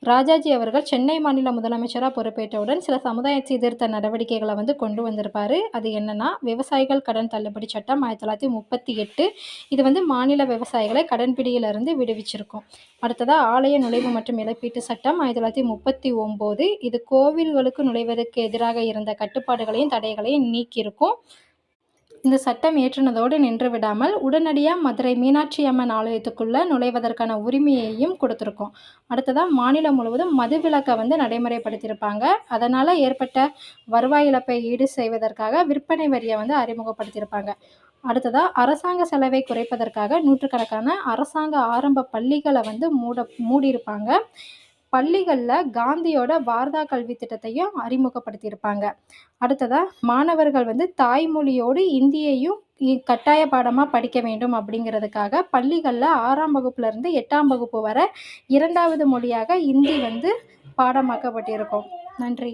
ராஜாஜி அவர்கள் சென்னை மாநில முதலமைச்சரா பொறுப்பேற்றவுடன் சில சமுதாய சீர்திருத்த நடவடிக்கைகள கொண்டு வந்திருப்பாரு. அது என்னன்னா, விவசாயிகள் கடன் தள்ளுபடி சட்டம் 1938. இது மாநில விவசாயிகளை கடன் பிடியிலிருந்து விடுவிச்சிருக்கும். அடுத்ததா ஆலய நுழைவு மற்றும் இழப்பீட்டு சட்டம் 1939. இது கோவில்களுக்கு நுழைவதற்கு எதிராக இருந்த கட்டுப்பாடுகளையும், தடைகளையும் நீக்கியிருக்கும். இந்த சட்டம் இயற்றினதோடு நின்று விடாமல், உடனடியா மதுரை மீனாட்சி அம்மன் ஆலயத்துக்குள்ள நுழைவதற்கான உரிமையையும் குடுத்திருக்கும். அடுத்ததா மாநிலம் முழுவதும் மதுவிலக்க நடைமுறைப்படுத்தியிருப்பாங்க. அதனால ஏற்பட்ட வருவாய் இழப்பை ஈடு செய்வதற்காக விற்பனை வரிய அறிமுகப்படுத்தியிருப்பாங்க. அடுத்ததா அரசாங்க செலவை குறைப்பதற்காக நூற்றுக்கணக்கான அரசாங்க ஆரம்ப பள்ளிகள மூடியிருப்பாங்க. பள்ளிகள்ல காந்தியோட வார்தா கல்வி திட்டத்தையும் அறிமுகப்படுத்தியிருப்பாங்க. அடுத்ததா மாணவர்கள் தாய்மொழியோடு இந்தியையும் கட்டாய பாடமா படிக்க வேண்டும் அப்படிங்கிறதுக்காக பள்ளிகள்ல 6ஆம் வகுப்புல இருந்து 8ஆம் வகுப்பு வரை 2வது மொழியாக இந்தி பாடமாக்கப்பட்டிருக்கும். நன்றி.